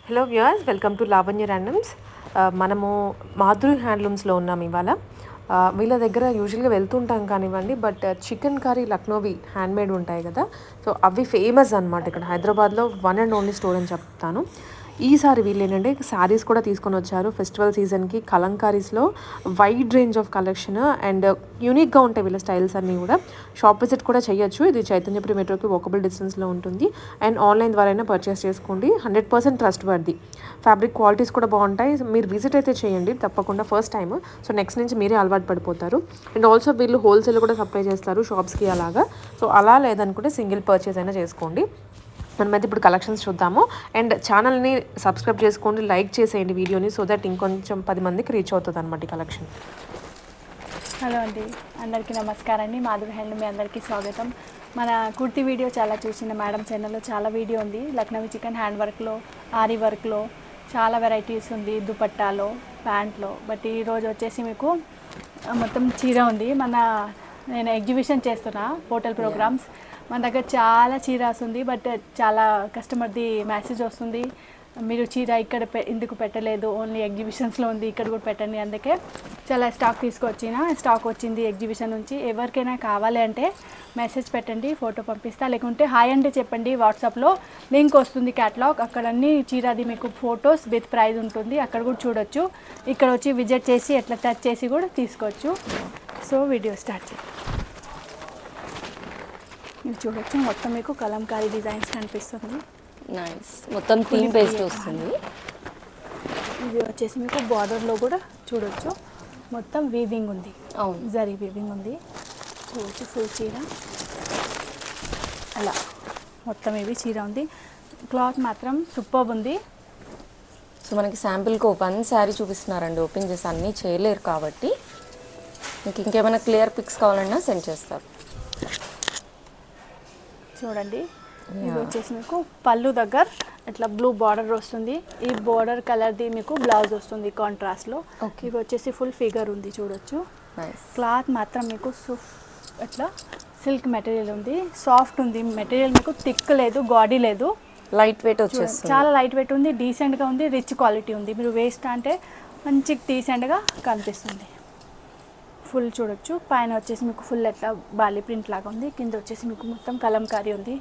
Hello viewers, welcome to Lavanya randoms. మనము మాధురి హ్యాండ్లూమ్స్లో ఉన్నాం ఇవాళ. వీళ్ళ దగ్గర యూజువల్గా వెళ్తుంటాం కానివ్వండి, but chicken curry Lucknowi handmade ఉంటాయి కదా, సో అవి ఫేమస్ అనమాట ఇక్కడ హైదరాబాద్లో. వన్ అండ్ ఓన్లీ స్టోర్ అని చెప్తాను. ఈసారి వీళ్ళు ఏంటంటే శారీస్ కూడా తీసుకొని వచ్చారు ఫెస్టివల్ సీజన్కి. కలంకారీస్లో wide range of collection and యూనిక్గా ఉంటాయి వీళ్ళ స్టైల్స్ అన్నీ కూడా. షాప్ విజిట్ కూడా చేయొచ్చు. ఇది చైతన్యపురి మెట్రోకి వాకబుల్ డిస్టెన్స్లో ఉంటుంది. అండ్ ఆన్లైన్ ద్వారా అయినా పర్చేస్ చేసుకోండి. 100% ట్రస్ట్ వర్ది. ఫ్యాబ్రిక్ క్వాలిటీస్ కూడా బాగుంటాయి. మీరు విజిట్ అయితే చేయండి తప్పకుండా, ఫస్ట్ టైం. సో నెక్స్ట్ నుంచి మీరే అలవాటు పడిపోతారు. అండ్ ఆల్సో వీళ్ళు హోల్సేల్ కూడా సప్లై చేస్తారు షాప్స్కి అలాగా. సో అలా లేదనుకుంటే సింగిల్ పర్చేస్ అయినా చేసుకోండి. మనమైతే ఇప్పుడు కలెక్షన్స్ చూద్దాము. అండ్ ఛానల్ని సబ్స్క్రైబ్ చేసుకోండి, లైక్ చేసేయండి వీడియోని, సో దట్ ఇంకొంచెం 10 మందికి రీచ్ అవుతుంది అనమాట ఈ కలెక్షన్. హలో అండి, అందరికీ నమస్కారం అండి. మాధురి హ్యాండ్లూమ్ మీ అందరికీ స్వాగతం. మన కుర్తి వీడియో చాలా చూసిన మేడం ఛానల్లో చాలా వీడియో ఉంది. లక్నవీ చికెన్ హ్యాండ్ వర్క్లో, ఆరీ వర్క్లో చాలా వెరైటీస్ ఉంది, దుపట్టాలో, ప్యాంట్లో. బట్ ఈరోజు వచ్చేసి మీకు మొత్తం చీర ఉంది. నేను ఎగ్జిబిషన్ చేస్తున్నా హోటల్ ప్రోగ్రామ్స్. మన దగ్గర చాలా చీరాస్ ఉంది, బట్ చాలా కస్టమర్ది మెసేజ్ వస్తుంది, మీరు చీర ఇక్కడ ఎందుకు పెట్టలేదు, ఓన్లీ ఎగ్జిబిషన్స్లో ఉంది, ఇక్కడ కూడా పెట్టండి. అందుకే చాలా స్టాక్ స్టాక్ వచ్చింది ఎగ్జిబిషన్ నుంచి. ఎవరికైనా కావాలి అంటే మెసేజ్ పెట్టండి, ఫోటో పంపిస్తా. లేకుంటే హాయ్ అంటే చెప్పండి, వాట్సాప్లో లింక్ వస్తుంది క్యాటలాగ్. అక్కడ అన్ని చీరది మీకు ఫొటోస్ విత్ ప్రైజ్ ఉంటుంది, అక్కడ కూడా చూడొచ్చు. ఇక్కడ వచ్చి విజిట్ చేసి ఎట్లా టచ్ చేసి కూడా తీసుకోవచ్చు. సో వీడియో స్టార్ట్ చేయండి. మీరు చూడొచ్చు, మొత్తం మీకు కలంకారీ డిజైన్స్ కనిపిస్తుంది. నైస్, మొత్తం థీమ్ బేస్డ్ వస్తుంది. ఇది వచ్చేసి మీకు బార్డర్లో కూడా చూడొచ్చు, మొత్తం వీవింగ్ ఉంది. అవును, జరీ వీవింగ్ ఉంది. చూడొచ్చు ఫుల్ చీర అలా మొత్తం ఇవి చీర ఉంది. క్లాత్ మాత్రం సూపర్ ఉంది. సో మనకి శాంపిల్కి వన్ శారీ చూపిస్తున్నారండి, ఓపెన్ చేసి అన్నీ చేయలేరు కాబట్టి. మీకు ఇంకేమైనా క్లియర్ పిక్స్ కావాలన్నా సెండ్ చేస్తారు. చూడండి, ఇది వచ్చేసి మీకు పళ్ళు దగ్గర ఇట్లా బ్లూ బార్డర్ వస్తుంది. ఈ బార్డర్ కలర్ది మీకు బ్లౌజ్ వస్తుంది కాంట్రాస్ట్లో. ఇవి వచ్చేసి ఫుల్ ఫిగర్ ఉంది, చూడొచ్చు. క్లాత్ మాత్రం మీకు ఇట్లా సిల్క్ మెటీరియల్ ఉంది, సాఫ్ట్ ఉంది మెటీరియల్. మీకు థిక్ లేదు, గాడీ లేదు, లైట్ వెయిట్ వచ్చేస్తుంది. చాలా లైట్ వెయిట్ ఉంది, డీసెంట్గా ఉంది, రిచ్ క్వాలిటీ ఉంది. మీరు వేస్ట్ అంటే మంచి డీసెంట్గా కనిపిస్తుంది. ఫుల్ చూడొచ్చు. పైన వచ్చేసి మీకు ఫుల్ ఎట్లా బాలి ప్రింట్ లాగా ఉంది, కింద వచ్చేసి మీకు మొత్తం కలంకారీ ఉంది.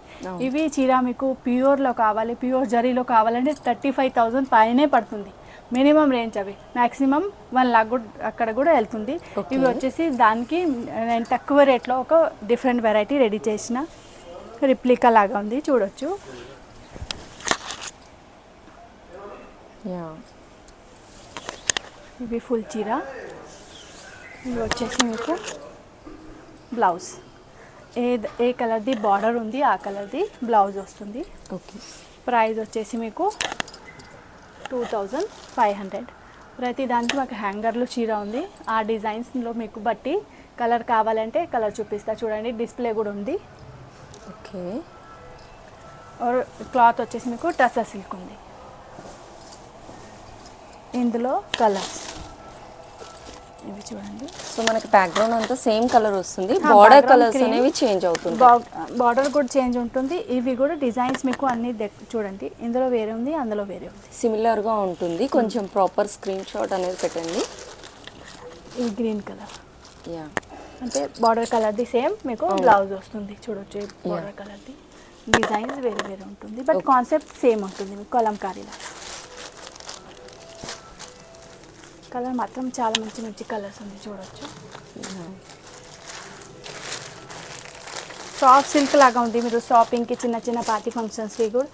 ఇవి చీర మీకు ప్యూర్లో కావాలి, ప్యూర్ జరీలో కావాలంటే 35,000 పైనే పడుతుంది మినిమం రేంజ్. అవి మ్యాక్సిమం 1 లాక్ కూడా అక్కడ కూడా వెళ్తుంది. ఇవి వచ్చేసి దానికి నేను తక్కువ రేట్లో ఒక డిఫరెంట్ వెరైటీ రెడీ చేసిన రిప్లికా లాగా ఉంది, చూడొచ్చు. ఇవి ఫుల్ చీర. ఇవి వచ్చేసి మీకు బ్లౌజ్, ఏ కలర్ది బార్డర్ ఉంది ఆ కలర్ది బ్లౌజ్ వస్తుంది. ఓకే, ప్రైస్ వచ్చేసి మీకు 2,500. ప్రతి దానికి మాకు హ్యాంగర్లో చీర ఉంది. ఆ డిజైన్స్లో మీకు బట్టి కలర్ కావాలంటే కలర్ చూపిస్తా, చూడండి. డిస్ప్లే కూడా ఉంది. ఓకే, క్లాత్ వచ్చేసి మీకు టసా సిల్క్ ఉంది. ఇందులో కలర్స్ ఇవి చూడండి. సో మనకి బ్యాక్గ్రౌండ్ అంతా సేమ్ కలర్ వస్తుంది, బార్డర్ కలర్స్ అనేవి చేంజ్ అవుతుంది. బార్డర్ కూడా చేంజ్ ఉంటుంది. ఇవి కూడా డిజైన్స్ మీకు అన్ని చూడండి, ఇందులో వేరే ఉంది, అందులో వేరే ఉంది. సిమిలర్గా ఉంటుంది. కొంచెం ప్రాపర్ స్క్రీన్ షాట్ అనేది పెట్టండి. ఈ గ్రీన్ కలర్ యా, అంటే బార్డర్ కలర్ది సేమ్ మీకు బ్లౌజ్ వస్తుంది, చూడొచ్చు. బార్డర్ కలర్ది డిజైన్స్ వేరే వేరే ఉంటుంది, బట్ కాన్సెప్ట్ సేమ్ ఉంటుంది మీకు కలంకారీలా. కలర్ మాత్రం చాలా మంచి మంచి కలర్స్ ఉంది, చూడొచ్చు. సాఫ్ట్ సిల్క్ లాగా ఉంది. మీరు షాపింగ్కి, చిన్న చిన్న పార్టీ ఫంక్షన్స్కి కూడా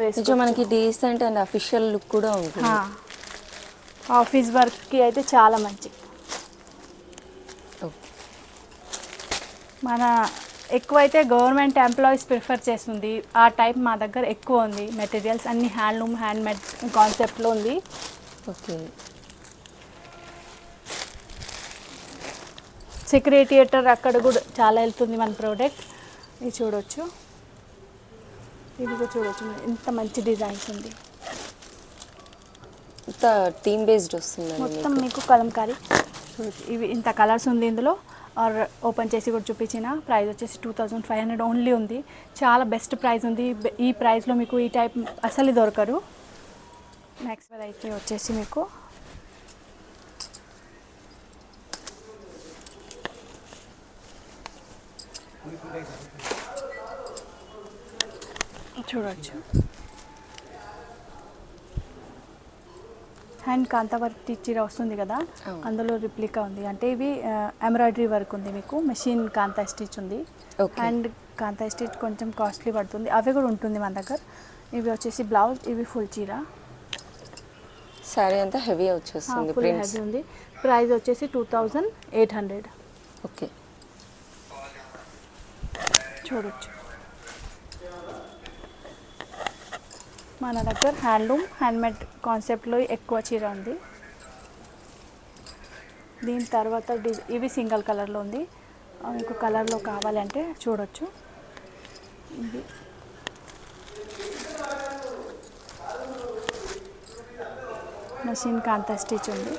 వేసుకోవచ్చు. మనకి డీసెంట్ అండ్ అఫీషియల్ లుక్ కూడా ఉంటుంది. ఆఫీస్ వర్క్కి అయితే చాలా మంచి. మన ఎక్కువైతే గవర్నమెంట్ ఎంప్లాయీస్ ప్రిఫర్ చేస్తుంది ఆ టైప్. మా దగ్గర ఎక్కువ ఉంది మెటీరియల్స్, అన్ని హ్యాండ్లూమ్ హ్యాండ్మేడ్ కాన్సెప్ట్లో ఉంది. ఓకే, సెక్రటేరియర్ అక్కడ కూడా చాలా వెళ్తుంది మన ప్రోడక్ట్. ఇది చూడొచ్చు, ఇది కూడా చూడొచ్చు. ఇంత మంచి డిజైన్స్ ఉంది, ఇంత థీమ్ బేస్డ్ వస్తుంది మొత్తం మీకు కలంకారీ. చూడొచ్చు, ఇవి ఇంత కలర్స్ ఉంది ఇందులో. ఆర్ ఓపెన్ చేసి కూడా చూపించిన. ప్రైస్ వచ్చేసి 2,500 ఓన్లీ ఉంది. చాలా బెస్ట్ ప్రైస్ ఉంది. ఈ ప్రైస్లో మీకు ఈ టైప్ అసలు దొరకరు. నెక్స్ట్ వెరైటీ వచ్చేసి మీకు చూడొచ్చు, హ్యాండ్ కాంతా వర్క్ చీర వస్తుంది కదా, అందులో రిప్లికా ఉంది. అంటే ఇవి ఎంబ్రాయిడరీ వర్క్ ఉంది, మీకు మెషిన్ కాంతా స్టిచ్ ఉంది. హ్యాండ్ కాంతా స్టిచ్ కొంచెం కాస్ట్లీ పడుతుంది, అవి కూడా ఉంటుంది మన దగ్గర. ఇవి వచ్చేసి బ్లౌజ్, ఇవి ఫుల్ చీర. శారీ అంతా హెవీ వచ్చేస్తుంది, ఫుల్ హెవీ ఉంది. ప్రైస్ వచ్చేసి 2800. ఓకే, చూడొచ్చు. మన దగ్గర హ్యాండ్లూమ్ హ్యాండ్మేడ్ కాన్సెప్ట్లో ఎక్కువ చీర ఉంది. దీని తర్వాత ఇవి సింగిల్ కలర్లో ఉంది, మీకు కలర్లో కావాలంటే చూడొచ్చు. ఇది మెషిన్ కాంతా స్టిచ్ ఉంది,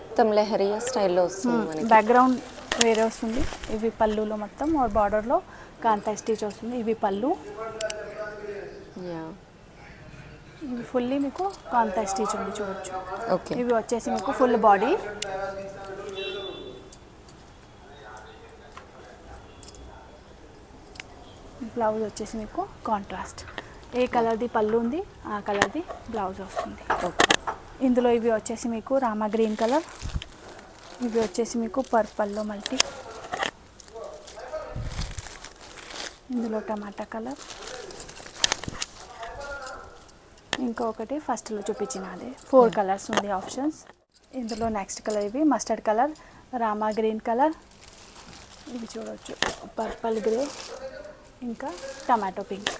మొత్తం లెహరియా స్టైల్లో వస్తుంది మనకి. బ్యాక్గ్రౌండ్ వేరే వస్తుంది. ఇవి పళ్ళులో మొత్తం బార్డర్లో కాంతా స్టిచ్ వస్తుంది. ఇవి పళ్ళు, ఇవి ఫుల్లీ మీకు కాంతా స్టిచ్ ఉంది, చూడొచ్చు. ఓకే, ఇవి వచ్చేసి మీకు ఫుల్ బాడీ. బ్లౌజ్ వచ్చేసి మీకు కాంట్రాస్ట్, ఏ కలర్ది పళ్ళు ఉంది ఆ కలర్ది బ్లౌజ్ వస్తుంది. ఇందులో ఇవి వచ్చేసి మీకు రామా గ్రీన్ కలర్, ఇవి వచ్చేసి మీకు పర్పల్లో మల్టీ, ఇందులో టమాటా కలర్, ఇంకొకటి ఫస్ట్లో చూపించిన అదే 4 కలర్స్ ఉంది ఆప్షన్స్. ఇందులో నెక్స్ట్ కలర్ ఇవి mustard colour, Rama green colour, ఇవి చూడవచ్చు పర్పల్ గ్రే, ఇంకా టమాటో పింక్.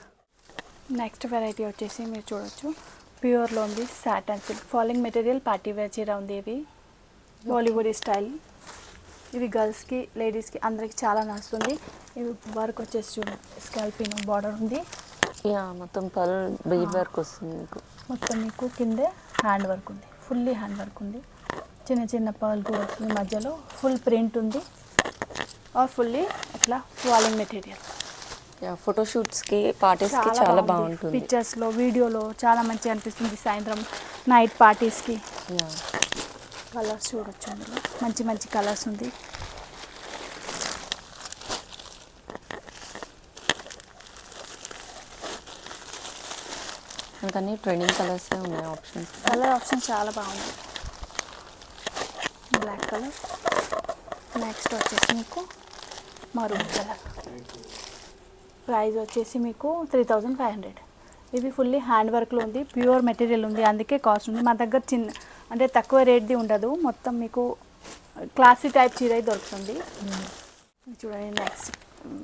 నెక్స్ట్ వెరైటీ వచ్చేసి మీరు చూడొచ్చు ప్యూర్లో ఉంది, satin silk falling material party wear చీర ఉంది. ఇవి బాలీవుడ్ స్టైల్, ఇవి గర్ల్స్కి లేడీస్కి అందరికి చాలా నచ్చుతుంది. ఇవి వర్క్ వచ్చేసి చూడండి, స్కాల్పింగ్ బార్డర్ ఉంది. మొత్తం పల్ బీడ్ వర్క్ వస్తుంది మీకు. మొత్తం మీకు కిందే హ్యాండ్ వర్క్ ఉంది, ఫుల్లీ హ్యాండ్ వర్క్ ఉంది. చిన్న చిన్న పర్ల్ కూడా వస్తుంది, మధ్యలో ఫుల్ ప్రింట్ ఉంది. ఆర్ ఫుల్లీ ఇట్లా ఫాలింగ్ మెటీరియల్. ఫోటోషూట్స్కి పార్టీస్కి చాలా బాగుంటుంది. పిక్చర్స్లో వీడియోలో చాలా మంచిగా అనిపిస్తుంది. సాయంత్రం నైట్ పార్టీస్కి. కలర్స్ చూడొచ్చు, అందులో మంచి మంచి కలర్స్ ఉంది. అందుకని ట్రెండింగ్ కలర్సే ఉన్నాయి ఆప్షన్స్. కలర్ ఆప్షన్ చాలా బాగుంది. బ్లాక్ కలర్, నెక్స్ట్ వచ్చేసి మీకు మరూన్ కలర్. ప్రైస్ వచ్చేసి మీకు 3500. ఇది ఫుల్లీ హ్యాండ్ వర్క్లో ఉంది, ప్యూర్ మెటీరియల్ ఉంది, అందుకే కాస్ట్ ఉంది. మా దగ్గర అంటే తక్కువ రేట్ది ఉండదు, మొత్తం మీకు క్లాసీ టైప్ చీర దొరుకుతుంది. చూడండి, నెక్స్ట్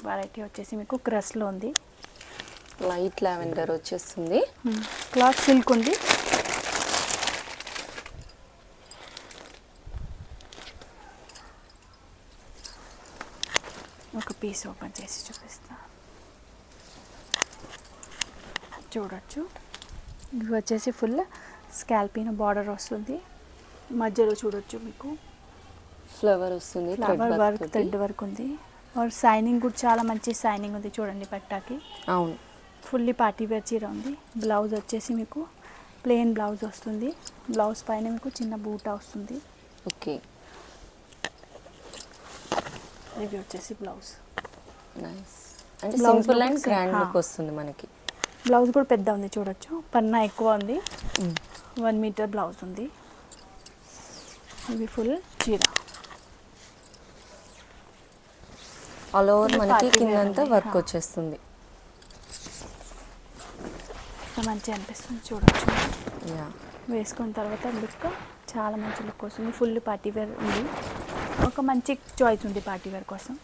వెరైటీ వచ్చేసి మీకు క్రష్లో ఉంది, లైట్ లావెండర్ వచ్చేస్తుంది. క్లాత్ సిల్క్ ఉంది. ఒక పీస్ ఓపెన్ చేసి చూపిస్తా, చూడొచ్చు. ఇవి వచ్చేసి ఫుల్ స్కాల్పిన్ బార్డర్ వస్తుంది, మధ్యలో చూడొచ్చు మీకు ఫ్లవర్ వస్తుంది, ఫ్లవర్ వర్క్ థ్రెడ్ వర్క్ ఉంది. और సైనింగ్ కూడా చాలా మంచి సైనింగ్ ఉంది, చూడండి పట్టాకి. అవును, ఫుల్లీ పార్టీ వేర్ చీర ఉంది. బ్లౌజ్ వచ్చేసి మీకు ప్లెయిన్ బ్లౌజ్ వస్తుంది, బ్లౌజ్ పైన మీకు చిన్న బూటా వస్తుంది. ఓకే, ఇవి వచ్చేసి బ్లౌజ్. నైస్, అంటే సింపుల్ అండ్ గ్రాండ్ లుక్ వస్తుంది మనకి. బ్లౌజ్ కూడా పెద్ద ఉంది, చూడొచ్చు. పన్నా ఎక్కువ ఉంది, 1 మీటర్ బ్లౌజ్ ఉంది. ఇవి ఫుల్ చీర ఆల్ ఓవర్ మనకి కిందంతా వర్క్ వచ్చేస్తుంది. మంచిగా అనిపిస్తుంది, చూడొచ్చు. యా, వేసుకున్న తర్వాత లుక్ చాలా మంచి లుక్ వస్తుంది. ఫుల్ పార్టీ వేర్ ఉంది, ఒక మంచి చాయిస్ ఉంది పార్టీ వేర్ కోసం.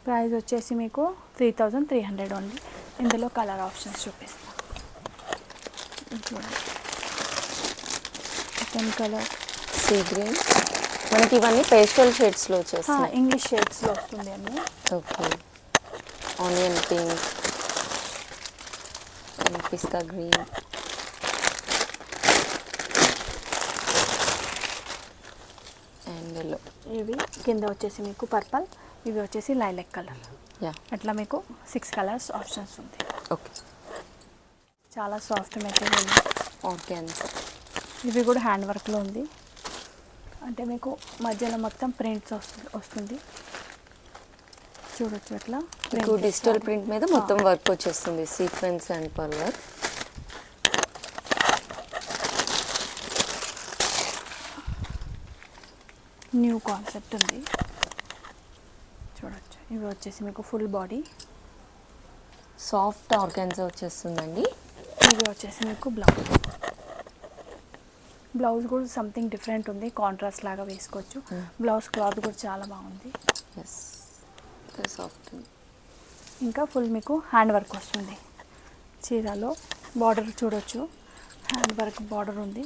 ప్రైస్ వచ్చేసి మీకు 3300 ఓన్లీ. ఇందులో కలర్ ఆప్షన్స్ చూపిస్తాను, చూడండి. కలర్ సీ గ్రీన్, మనకి ఇవన్నీ పేస్టల్ షేడ్స్లో వచ్చేస్తాయి. ఇంగ్లీష్ షేడ్స్లో వస్తుంది అన్నీ. Okay, onion pink, pista green, and yellow. ఇవి కింద వచ్చేసి మీకు పర్పల్, ఇవి వచ్చేసి లైలాక్ కలర్. యా, అట్లా మీకు 6 కలర్స్ ఆప్షన్స్ ఉంది. ఓకే. చాలా సాఫ్ట్ మెటీరియల్. ఆర్గాన్జా. ఇవి కూడా హ్యాండ్ వర్క్లో ఉంది. అంటే మీకు మధ్యలో మొత్తం ప్రింట్స్ వస్తుంది చూడొచ్చు. అట్లా మీకు డిజిటల్ ప్రింట్ మీద మొత్తం వర్క్ వచ్చేస్తుంది, sequence and pearl work. New concept ఉంది చూడొచ్చు. ఇవి వచ్చేసి మీకు ఫుల్ బాడీ సాఫ్ట్ ఆర్గాన్జా వచ్చేస్తుందండి. ఇవి వచ్చేసి మీకు బ్లౌజ్ కూడా సంథింగ్ డిఫరెంట్ ఉంది, కాంట్రాస్ట్ లాగా వేసుకోవచ్చు. బ్లౌజ్ క్లాత్ కూడా చాలా బాగుంది. Yes, soft. ఇంకా ఫుల్ మీకు హ్యాండ్ వర్క్ వస్తుంది. చీరలో బార్డర్ చూడొచ్చు, హ్యాండ్ వర్క్ బార్డర్ ఉంది.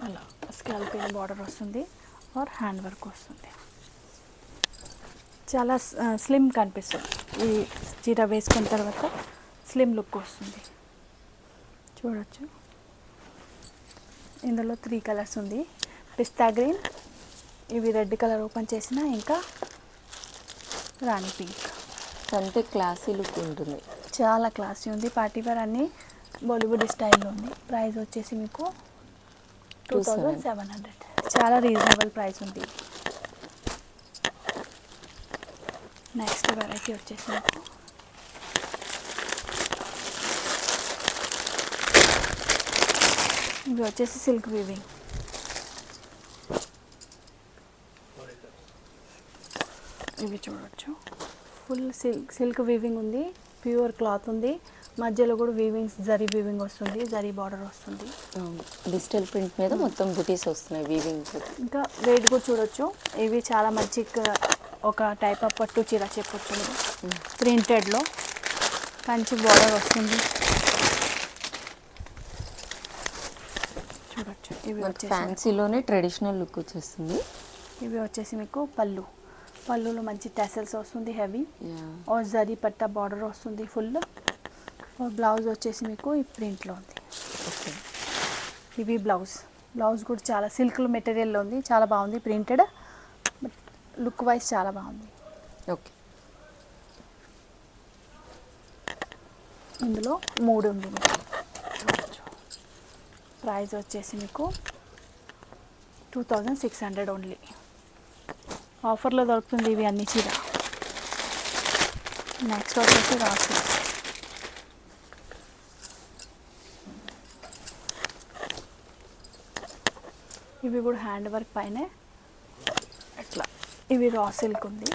అలా స్కాల్పింగ్ బార్డర్ వస్తుంది ఆర్ హ్యాండ్ వర్క్ వస్తుంది. చాలా స్లిమ్ కనిపిస్తుంది. ఈ చీర వేసుకున్న తర్వాత స్లిమ్ లుక్ వస్తుంది చూడొచ్చు. ఇందులో 3 కలర్స్ ఉంది. పిస్తా గ్రీన్, ఇవి రెడ్ కలర్ ఓపెన్ చేసిన, ఇంకా రాణి పింక్. అంతే క్లాసీ లుక్ ఉంటుంది, చాలా క్లాసీ ఉంది. పార్టీ వేర్ అన్నీ బాలీవుడ్ స్టైల్లో ఉంది. ప్రైస్ వచ్చేసి మీకు 2700. చాలా రీజనబుల్ ప్రైస్ ఉంది. నెక్స్ట్ వెరైటీ వచ్చేసి మీకు ఇవి వచ్చేసి సిల్క్ వీవింగ్. ఇవి చూడొచ్చు, ఫుల్ సిల్క్ వీవింగ్ ఉంది, ప్యూర్ క్లాత్ ఉంది. మధ్యలో కూడా వీవింగ్స్, జరీ వీవింగ్ వస్తుంది, జరీ బార్డర్ వస్తుంది. డిజిటల్ ప్రింట్ మీద మొత్తం బుటీస్ వస్తున్నాయి వీవింగ్. ఇంకా వెయిట్ కూడా చూడొచ్చు. ఇవి చాలా మంచి ఒక టైప్ ఆఫ్ పట్టు చీర చెప్పొచ్చు. ప్రింటెడ్లో కంచి బార్డర్ వస్తుంది చూడొచ్చు. ఇవి వచ్చేసి ఫ్యాన్సీలోనే ట్రెడిషనల్ లుక్ వచ్చేస్తుంది. ఇవి వచ్చేసి మీకు పళ్ళులో మంచి టెసల్స్ వస్తుంది, హెవీ और జరీ పట్టా బార్డర్ వస్తుంది ఫుల్. బ్లౌజ్ వచ్చేసి మీకు ఈ ప్రింట్లో ఉంది. ఇవి బ్లౌజ్ కూడా చాలా సిల్క్ మెటీరియల్లో ఉంది, చాలా బాగుంది. ప్రింటెడ్ లుక్ వైజ్ చాలా బాగుంది. ఓకే, ఇందులో 3 ఉంది మీకు చూడొచ్చు. ప్రైస్ వచ్చేసి మీకు 2600 ఓన్లీ. ఆఫర్లో దొరుకుతుంది ఇవి అన్ని చీర. నెక్స్ట్ వచ్చేసి రాసి. ఇవి కూడా హ్యాండ్ వర్క్ పైనే అట్లా. ఇవి రా సిల్క్ ఉంది.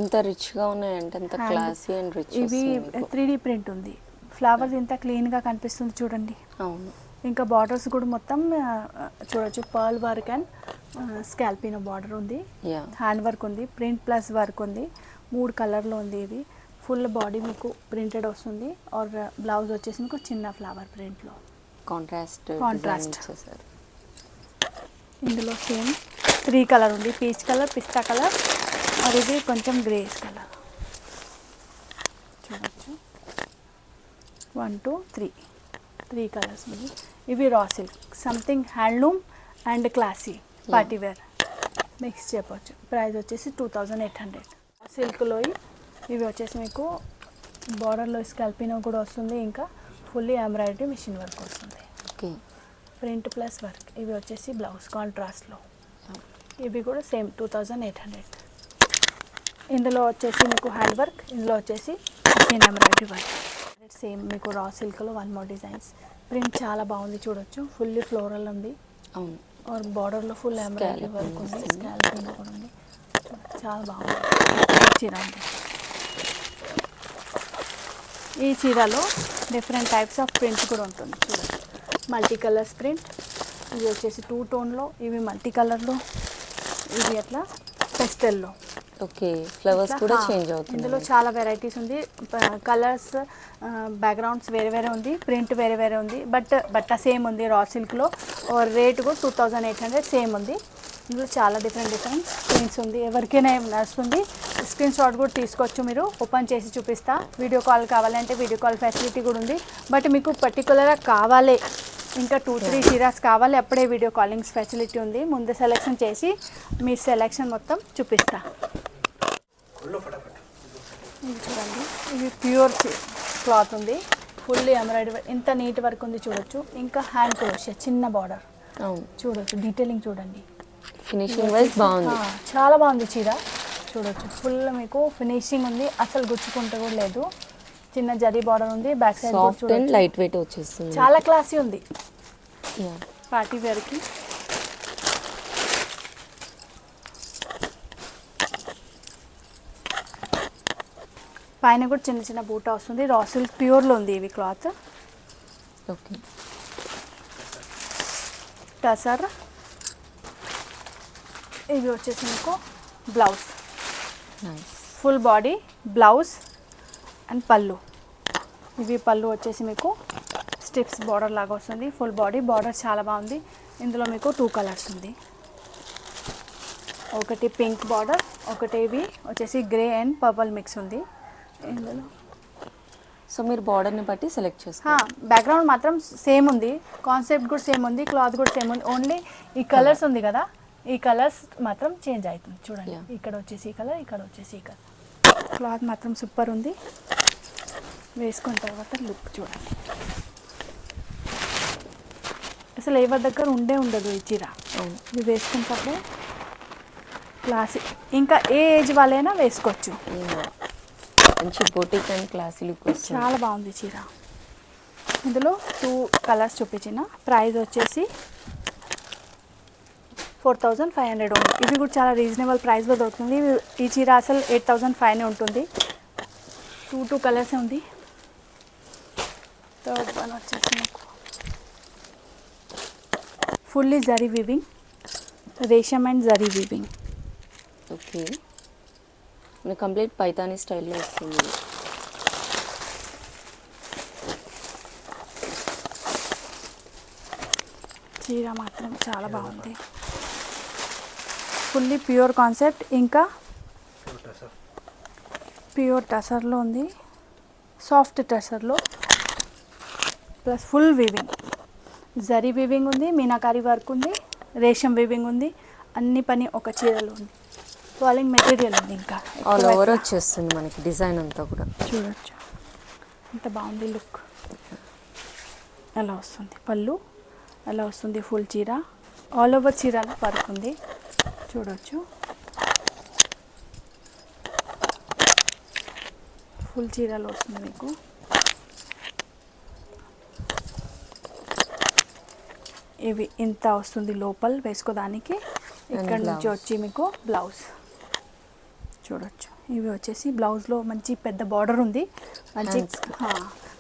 ఇంత రిచ్గా ఉన్నాయంటే అంత క్లాసీ అండ్ రిచ్. ఇవి 3D ప్రింట్ ఉంది. ఫ్లవర్స్ ఇంత క్లీన్గా కనిపిస్తుంది చూడండి. అవును. ఇంకా బార్డర్స్ కూడా మొత్తం చూడొచ్చు. పర్ల్ వర్క్ అండ్ స్కాల్పినో బార్డర్ ఉంది, హ్యాండ్ వర్క్ ఉంది, ప్రింట్ ప్లస్ వర్క్ ఉంది. 3 కలర్లో ఉంది. ఇది ఫుల్ బాడీ మీకు ప్రింటెడ్ వస్తుంది. ఆర్ బ్లౌజ్ వచ్చేసి మీకు చిన్న ఫ్లవర్ ప్రింట్లో కాంట్రాస్ట్. ఇందులో సేమ్ 3 కలర్ ఉంది. పీచ్ కలర్, పిస్తా కలర్, మరి ఇది కొంచెం గ్రేస్ కలర్ చూడొచ్చు. 1 2 3 కలర్స్ ఉంది. ఇవి raw silk, something handloom and classy party wear mix చెప్పవచ్చు. ప్రైస్ వచ్చేసి 2800. సిల్క్లో ఇవి వచ్చేసి మీకు బార్డర్లో స్కాల్పినో కూడా వస్తుంది, ఇంకా ఫుల్లీ ఎంబ్రాయిడరీ మిషన్ వర్క్ వస్తుంది. Okay, print plus work. ఇవి వచ్చేసి బ్లౌజ్ కాంట్రాస్ట్లో. ఇవి కూడా సేమ్ 2800. ఇందులో వచ్చేసి మీకు హ్యాండ్ వర్క్, ఇందులో వచ్చేసి మిషన్ ఎంబ్రాయిడరీ వర్క్. సేమ్ మీకు రా సిల్క్లో 1 మోర్ డిజైన్స్. ప్రింట్ చాలా బాగుంది చూడొచ్చు. ఫుల్లీ ఫ్లోరల్ ఉంది. అవును. और బార్డర్లో ఫుల్ ఎంబ్రాయిడరీ వర్క్ ఉంది, స్కాల్పింగ్ కూడా ఉంది. చాలా బాగుంది చీర ఉంది. ఈ చీరలో డిఫరెంట్ టైప్స్ ఆఫ్ ప్రింట్ కూడా ఉంటుంది చూడండి. Multi colours print. ఇవి వచ్చేసి 2 టోన్లో, ఇవి మల్టీ కలర్లో, ఇవి అట్లా పెస్టల్లో. ఓకే, ఫ్లవర్స్ కూడా చేంజ్ అవుతుంది. ఇందులో చాలా వెరైటీస్ ఉంది. కలర్స్, బ్యాక్గ్రౌండ్స్ వేరే వేరే ఉంది, ప్రింట్ వేరే వేరే ఉంది. బట్ సేమ్ ఉంది రా సిల్క్లో. రేట్ కూడా 2800 సేమ్ ఉంది. ఇందులో చాలా డిఫరెంట్ ప్రింట్స్ ఉంది. ఎవరికైనా నడుస్తుంది. స్క్రీన్ షాట్ కూడా తీసుకోవచ్చు మీరు. ఓపెన్ చేసి చూపిస్తా. వీడియో కాల్ కావాలంటే వీడియో కాల్ ఫెసిలిటీ కూడా ఉంది. బట్ మీకు పర్టికులర్గా కావాలి, ఇంకా 2-3 చీరాస్ కావాలి, అప్పుడే వీడియో కాలింగ్స్ ఫెసిలిటీ ఉంది. ముందు సెలెక్షన్ చేసి మీ సెలెక్షన్ మొత్తం చూపిస్తా. ఇది చూడండి, ఇది ప్యూర్ క్లాత్ ఉంది, ఫుల్లీ ఎంబ్రాయిడరీ, ఇంత నీట్ వర్క్ ఉంది చూడొచ్చు. ఇంకా హ్యాండ్ క్రోషే చిన్న బార్డర్ అవును, చూడొచ్చు, డీటెయిలింగ్ చూడండి. ఫినిషింగ్ వైజ్ బాగుంది. చాలా బాగుంది చీర చూడొచ్చు. ఫుల్ మీకు ఫినిషింగ్ ఉంది, అసలు గుచ్చుకుంటూ కూడా లేదు. చిన్న జరీ బార్డర్ ఉంది, back side soft and light weight వచ్చేస్తుంది. చాలా క్లాసీ ఉంది యా, పార్టీ వేర్కి. పైన కూడా చిన్న చిన్న బూటా వస్తుంది, రా సిల్క్ ప్యూర్లో ఉంది ఇవి క్లాత్. ఓకే, టసర్. ఇవి వచ్చేసి మీకు blouse, nice. Full body blouse and పళ్ళు. ఇవి పళ్ళు వచ్చేసి మీకు స్టిప్స్ బార్డర్ లాగా వస్తుంది, ఫుల్ బాడీ బార్డర్ చాలా బాగుంది. ఇందులో మీకు 2 కలర్స్ ఉంది, ఒకటి పింక్ బార్డర్, ఒకటి ఇవి వచ్చేసి గ్రే అండ్ పర్పుల్ మిక్స్ ఉంది ఇందులో. సో మీరు బార్డర్ని బట్టి సెలెక్ట్ చేసుకోండి. బ్యాక్గ్రౌండ్ మాత్రం సేమ్ ఉంది, కాన్సెప్ట్ కూడా సేమ్ ఉంది, క్లాత్ కూడా సేమ్ ఉంది. ఓన్లీ ఈ కలర్స్ ఉంది కదా, ఈ కలర్స్ మాత్రం చేంజ్ అవుతుంది చూడండి. ఇక్కడ వచ్చేసి ఈ కలర్, ఇక్కడ వచ్చేసి ఈ కలర్. క్లాత్ మాత్రం సూపర్ ఉంది, వేసుకున్న తర్వాత లుక్ చూడండి. అసలు ఎవరి దగ్గర ఉండదు ఈ చీర. ఇది వేసుకున్నప్పుడే క్లాసిక్, ఇంకా ఏ ఏజ్ వాళ్ళైనా వేసుకోవచ్చు. మంచి బొటిక్ అండ్ క్లాసీ లుక్ వస్తుంది. చాలా బాగుంది చీర. ఇందులో 2 కలర్స్ చూపించిన. ప్రైస్ వచ్చేసి 4500 ఉంది. ఇవి కూడా చాలా రీజనబుల్ ప్రైస్లో దొరుకుతుంది. ఈ చీర అసలు 8500 ఉంటుంది. 2 కలర్స్ ఉంది. థర్డ్ వన్ వచ్చేసి మీకు fully zari weaving, resham and zari weaving. Okay, మన కంప్లీట్ పైతానీ స్టైల్లో వస్తుంది. చీర మాత్రం చాలా బాగుంది, ఫుల్లీ ప్యూర్ కాన్సెప్ట్. ఇంకా ప్యూర్ టసర్లో ఉంది, సాఫ్ట్ టసర్లో, plus full weaving, zari weaving ఉంది, మీనాకారి వర్క్ ఉంది, రేషం వీవింగ్ ఉంది, అన్ని పని ఒక చీరలో ఉంది. ఫాలింగ్ మెటీరియల్ ఉంది, ఇంకా ఆల్ ఓవర్ వచ్చేస్తుంది మనకి డిజైన్ అంతా కూడా. చూడొచ్చు ఎంత బాగుంది లుక్. ఎలా వస్తుంది పళ్ళు, ఎలా వస్తుంది ఫుల్ చీర, ఆల్ ఓవర్ చీరలో వర్క్ ఉంది చూడొచ్చు. ఫుల్ చీరలో వస్తుంది మీకు. ఇవి ఇంత వస్తుంది లోపల వేసుకోదానికి. ఇక్కడ నుంచి వచ్చి మీకు బ్లౌజ్ చూడొచ్చు. ఇవి వచ్చేసి బ్లౌజ్లో మంచి పెద్ద బార్డర్ ఉంది, మంచి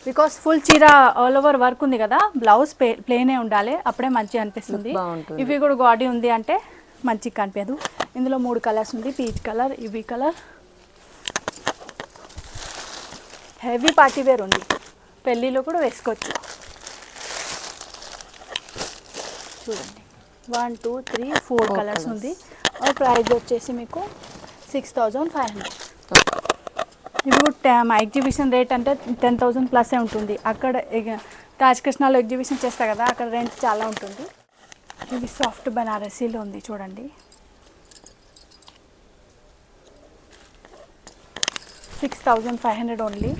బికాస్ ఫుల్ చీర ఆల్ ఓవర్ వర్క్ ఉంది కదా, బ్లౌజ్ ప్లేనే ఉండాలి, అప్పుడే మంచిగా అనిపిస్తుంది. ఇవి కూడా గాడీ ఉంది అంటే మంచిగా కనిపించదు. ఇందులో 3 కలర్స్ ఉంది, పీచ్ కలర్, ఇవి కలర్. హెవీ పార్టీ వేర్ ఉంది, పెళ్ళిలో కూడా వేసుకోవచ్చు. చూడండి 1 2 3 4 కలర్స్ ఉంది. ప్రైస్ వచ్చేసి మీకు 6500. ఇవి కూడా మా ఎగ్జిబిషన్ రేట్ అంటే 10,000 ప్లస్ ఉంటుంది. అక్కడ తాజ్ కృష్ణాలో ఎగ్జిబిషన్ చేస్తా కదా, అక్కడ రెంట్ చాలా ఉంటుంది. ఇవి సాఫ్ట్ బనారసీలో ఉంది చూడండి. 6500 ఓన్లీ.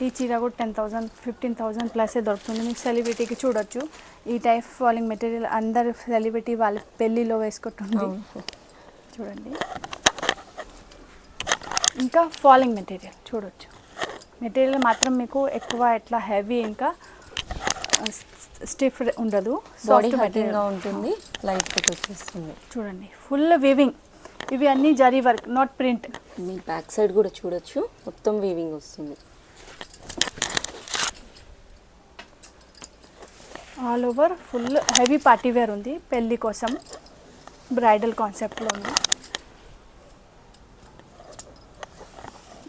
ఈ చీర కూడా 10,000 15,000 ప్లస్ దొరుకుతుంది మీకు. సెలబ్రిటీకి చూడొచ్చు ఈ టైప్ ఫాలింగ్ మెటీరియల్, అందరు సెలబ్రిటీ వాళ్ళ పెళ్ళిలో వేసుకుంటుంది చూడండి. ఇంకా ఫాలింగ్ మెటీరియల్ చూడొచ్చు. మెటీరియల్ మాత్రం మీకు ఎక్కువ ఎట్లా హెవీ, ఇంకా స్టిఫ్ ఉండదు, సాఫ్ట్ మెటీరియల్ ఉంటుంది, లైట్ వెయిట్ వచ్చేస్తుంది చూడండి. ఫుల్ వీవింగ్, ఇవి అన్నీ జరీ వర్క్, నాట్ ప్రింట్. మీ బ్యాక్ సైడ్ కూడా చూడొచ్చు, మొత్తం వీవింగ్ వస్తుంది. All over full heavy party wear ఉంది, పెళ్ళి కోసం బ్రైడల్ కాన్సెప్ట్లో ఉంది.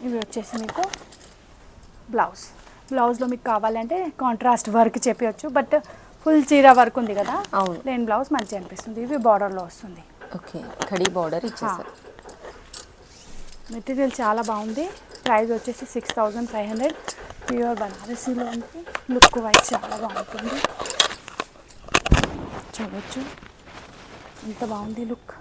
ఇవి వచ్చేసి మీకు బ్లౌజ్లో మీకు కావాలంటే కాంట్రాస్ట్ వర్క్ చెప్పవచ్చు, బట్ ఫుల్ చీర వర్క్ ఉంది కదా, అవును, ప్లెయిన్ బ్లౌజ్ మంచిగా అనిపిస్తుంది. ఇవి బార్డర్లో వస్తుంది. ఓకే, కడీ బార్డర్ ఇచ్చేసారు. మెటీరియల్ చాలా బాగుంది. ప్రైస్ వచ్చేసి 6500. ప్యూర్ బనారసీలో ఉంది. లుక్ వైజ్ చాలా బాగుంటుంది చూడవచ్చు, ఎంత బాగుంది లుక్.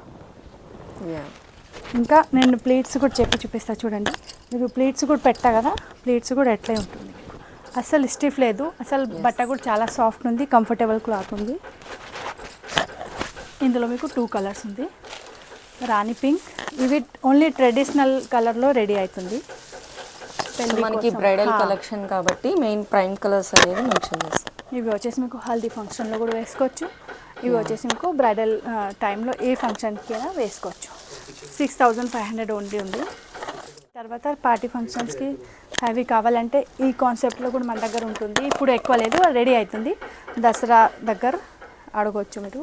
ఇంకా నేను ప్లీట్స్ కూడా చెప్పి చూపిస్తా చూడండి. మీరు ప్లీట్స్ కూడా పెట్టా కదా, ప్లీట్స్ కూడా ఎట్లే ఉంటుంది మీకు. అసలు స్టిఫ్ లేదు, అసలు బట్ట కూడా చాలా సాఫ్ట్ ఉంది, కంఫర్టబుల్ క్లాత్ ఉంది. ఇందులో మీకు 2 కలర్స్ ఉంది. రాణి పింక్, ఇవి ఓన్లీ ట్రెడిషనల్ కలర్లో రెడీ అవుతుంది. మనకి బ్రైడల్ కలెక్షన్ కాబట్టి మెయిన్ ప్రైమ్ కలర్స్ అనేది మెన్షన్ చేస్తాం. ఇవి వచ్చేసి మీకు హల్దీ ఫంక్షన్లో కూడా వేసుకోవచ్చు. ఇవి వచ్చేసి మీకు బ్రైడల్ టైంలో ఏ ఫంక్షన్కి అయినా వేసుకోవచ్చు. 6500 ఓన్లీ ఉంది. తర్వాత పార్టీ ఫంక్షన్స్కి అవి కావాలంటే ఈ కాన్సెప్ట్లో కూడా మన దగ్గర ఉంటుంది. ఇప్పుడు ఎక్కువ లేదు, రెడీ అవుతుంది. దసరా దగ్గర అడగవచ్చు మీరు.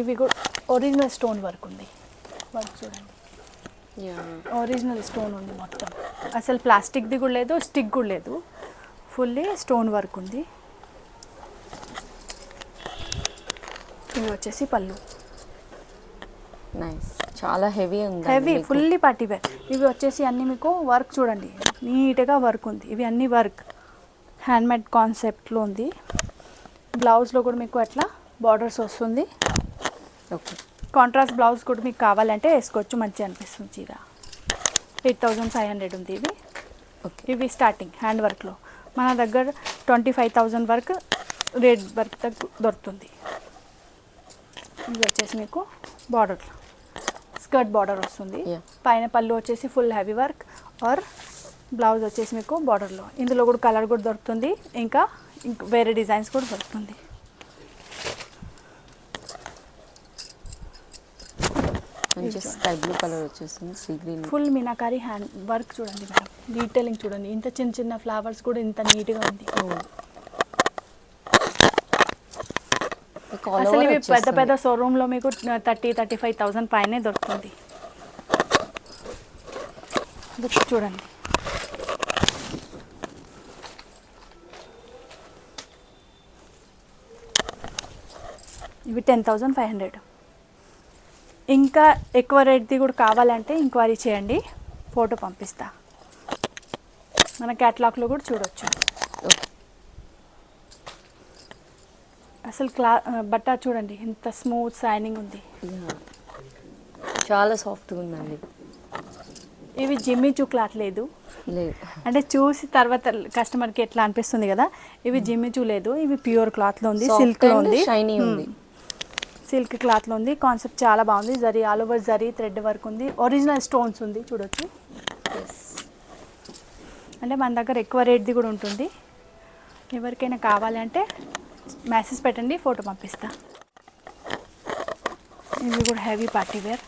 ఇవి కూడా ఒరిజినల్ స్టోన్ వర్క్ ఉంది. వర్క్ చూడండి, ఒరిజినల్ స్టోన్ ఉంది మొత్తం. అసలు ప్లాస్టిక్ది కూడా లేదు, స్టిక్ కూడా లేదు, ఫుల్లీ స్టోన్ వర్క్ ఉంది. ఇవి వచ్చేసి పళ్ళు. నైస్, చాలా హెవీ ఉంది. Heavy fully party wear. ఇవి వచ్చేసి అన్నీ మీకు వర్క్ చూడండి, నీట్గా వర్క్ ఉంది. ఇవి అన్నీ వర్క్ హ్యాండ్మేడ్ కాన్సెప్ట్లో ఉంది. బ్లౌజ్లో కూడా మీకు అట్లా బార్డర్స్ వస్తుంది. ఓకే, కాంట్రాస్ట్ బ్లౌజ్ కూడా మీకు కావాలంటే వేసుకోవచ్చు, మంచిగా అనిపిస్తుంది చీర. 8500 ఉంది ఇవి. ఓకే, ఇవి స్టార్టింగ్ హ్యాండ్ వర్క్లో మన దగ్గర 25,000 వరకు రేట్ వర్క్ దొరుకుతుంది. ఇది వచ్చేసి మీకు బార్డర్, స్కర్ట్ బార్డర్ వస్తుంది. పైన పళ్ళు వచ్చేసి full heavy work or blouse వచ్చేసి మీకు బార్డర్లో. ఇందులో కూడా కలర్ కూడా దొరుకుతుంది, ఇంకా వేరే డిజైన్స్ కూడా దొరుకుతుంది. మంచి స్కై బ్లూ కలర్ వచ్చేస్తుంది, sea green. Full meenakari hand work చూడండి మేడం, డీటెయిలింగ్ చూడండి. ఇంత చిన్న చిన్న ఫ్లవర్స్ కూడా ఇంత నీట్గా ఉంది. అసలు ఇవి పెద్ద పెద్ద షోరూంలో మీకు 30,000-35,000 పైనే దొరుకుతుంది. చూడండి, ఇవి 10,500. ఇంకా ఎక్కువ రేట్ది కూడా కావాలంటే ఎంక్వైరీ చేయండి, ఫోటో పంపిస్తా. మన క్యాటలాగ్లో కూడా చూడొచ్చు. అసలు బట్ట చూడండి ఎంత స్మూత్ షైనింగ్ ఉంది, చాలా సాఫ్ట్గా ఉందండి. ఇవి జిమ్మిచూ క్లాత్ లేదు, అంటే చూసి తర్వాత కస్టమర్కి ఎట్లా అనిపిస్తుంది కదా. ఇవి జిమ్మిచూ లేదు, ఇవి ప్యూర్ క్లాత్లో ఉంది, సిల్క్లో ఉంది, షైనీ ఉంది, సిల్క్ క్లాత్లో ఉంది. కాన్సెప్ట్ చాలా బాగుంది. Zari all over zari thread work ఉంది, ఒరిజినల్ స్టోన్స్ ఉంది చూడొచ్చు. అంటే మన దగ్గర ఎక్కువ రేట్ది కూడా ఉంటుంది. ఎవరికైనా కావాలంటే మెసేజ్ పెట్టండి, ఫోటో పంపిస్తా. ఇవి కూడా heavy party wear.